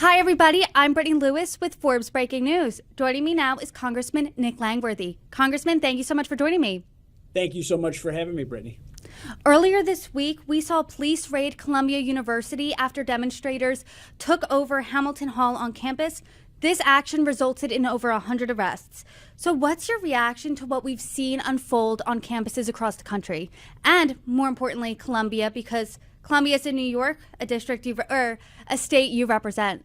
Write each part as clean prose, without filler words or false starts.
Hi, everybody. I'm Brittany Lewis with Forbes Breaking News. Joining me now is Congressman Nick Langworthy. Congressman, thank you so much for joining me. Thank you so much for having me, Brittany. Earlier this week, we saw police raid Columbia University after demonstrators took over Hamilton Hall on campus. This action resulted in over 100 arrests. So what's your reaction to what we've seen unfold on campuses across the country? And more importantly, Columbia, because Columbia is in New York, a state you represent.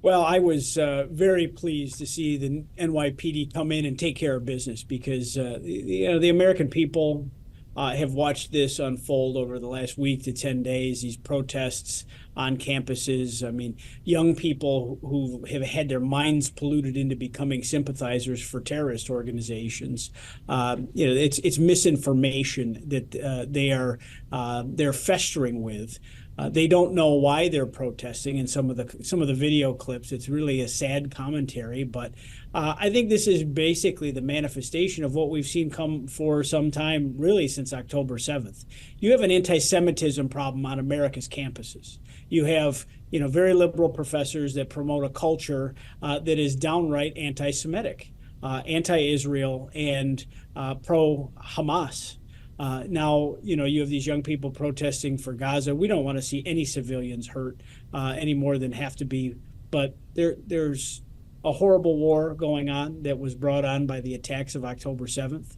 Well, I was very pleased to see the NYPD come in and take care of business because the American people have watched this unfold over the last week to 10 days, these protests on campuses. I mean, young people who have had their minds polluted into becoming sympathizers for terrorist organizations. It's misinformation that they're festering with. They don't know why they're protesting. In some of the video clips, it's really a sad commentary. But I think this is basically the manifestation of what we've seen come for some time, really since October 7th. You have an anti-Semitism problem on America's campuses. You have very liberal professors that promote a culture that is downright anti-Semitic, anti-Israel, and pro-Hamas. Now, you have these young people protesting for Gaza. We don't want to see any civilians hurt any more than have to be. But there's a horrible war going on that was brought on by the attacks of October 7th.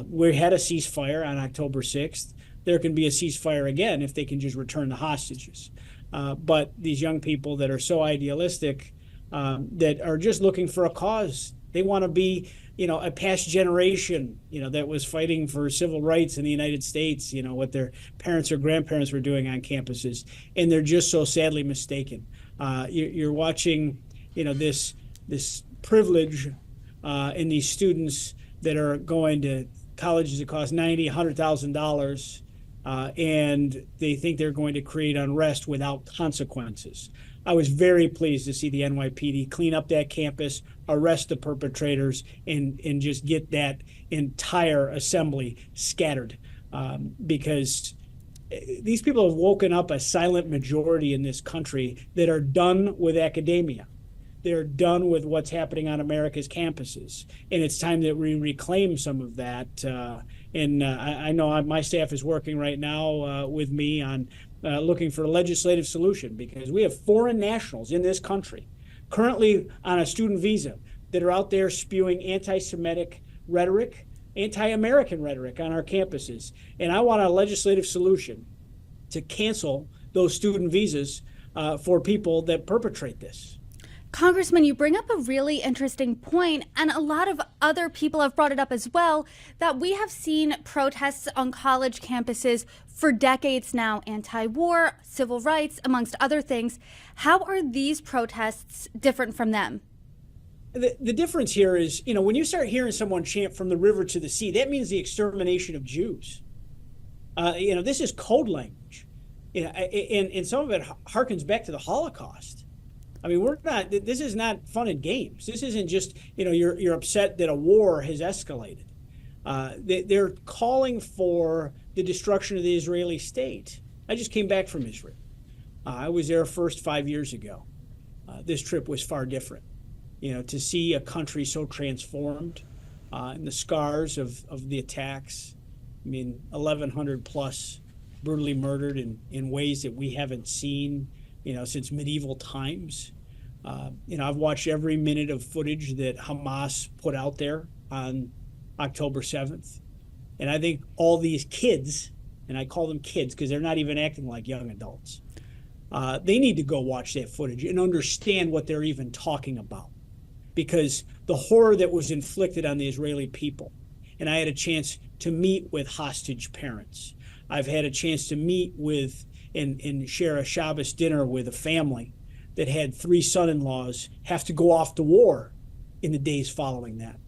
We had a ceasefire on October 6th. There can be a ceasefire again if they can just return the hostages. But these young people that are so idealistic, that are just looking for a cause, they want to be a past generation, that was fighting for civil rights in the United States, what their parents or grandparents were doing on campuses. And they're just so sadly mistaken. You're watching, this privilege in these students that are going to colleges that cost $90,000, $100,000, and they think they're going to create unrest without consequences. I was very pleased to see the NYPD clean up that campus, arrest the perpetrators, and just get that entire assembly scattered, because these people have woken up a silent majority in this country that are done with academia. They're done with what's happening on America's campuses, and it's time that we reclaim some of that. I know my staff is working right now with me on looking for a legislative solution, because we have foreign nationals in this country currently on a student visa that are out there spewing anti-Semitic rhetoric, anti-American rhetoric on our campuses. And I want a legislative solution to cancel those student visas for people that perpetrate this. Congressman, you bring up a really interesting point, and a lot of other people have brought it up as well, that we have seen protests on college campuses for decades now, anti-war, civil rights, amongst other things. How are these protests different from them? The difference here is, when you start hearing someone chant "from the river to the sea," that means the extermination of Jews. This is code language, and some of it harkens back to the Holocaust. I mean, this is not fun and games. This isn't just, you're upset that a war has escalated. They're calling for the destruction of the Israeli state. I just came back from Israel. I was there first 5 years ago. This trip was far different. To see a country so transformed, and the scars of the attacks. I mean, 1,100 plus brutally murdered in ways that we haven't seen since medieval times. I've watched every minute of footage that Hamas put out there on October 7th. And I think all these kids, and I call them kids because they're not even acting like young adults, they need to go watch that footage and understand what they're even talking about. Because the horror that was inflicted on the Israeli people, and I had a chance to meet with hostage parents. I've had a chance to meet with and share a Shabbos dinner with a family that had 3 son-in-laws have to go off to war in the days following that.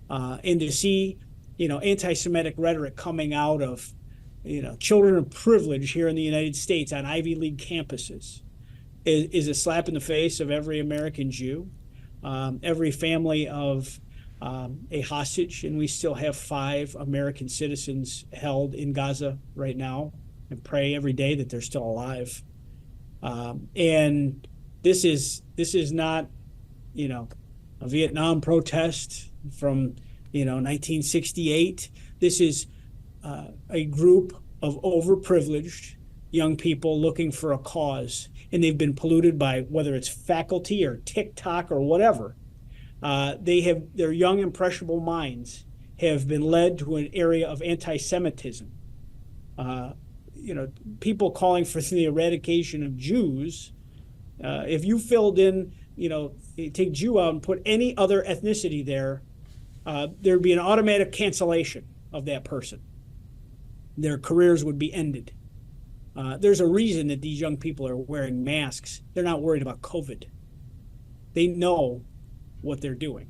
And to see, anti-Semitic rhetoric coming out of, children of privilege here in the United States on Ivy League campuses is a slap in the face of every American Jew, every family of a hostage. And we still have 5 American citizens held in Gaza right now, and pray every day that they're still alive. And This is not, a Vietnam protest from 1968. This is a group of overprivileged young people looking for a cause, and they've been polluted by whether it's faculty or TikTok or whatever. Their young impressionable minds have been led to an area of anti-Semitism. People calling for the eradication of Jews. If you filled in, take Jew out and put any other ethnicity there, there'd be an automatic cancellation of that person. Their careers would be ended. There's a reason that these young people are wearing masks. They're not worried about COVID. They know what they're doing.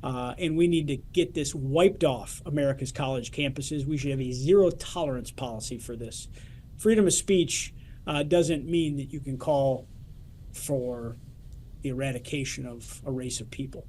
And we need to get this wiped off America's college campuses. We should have a zero tolerance policy for this. Freedom of speech doesn't mean that you can call for the eradication of a race of people.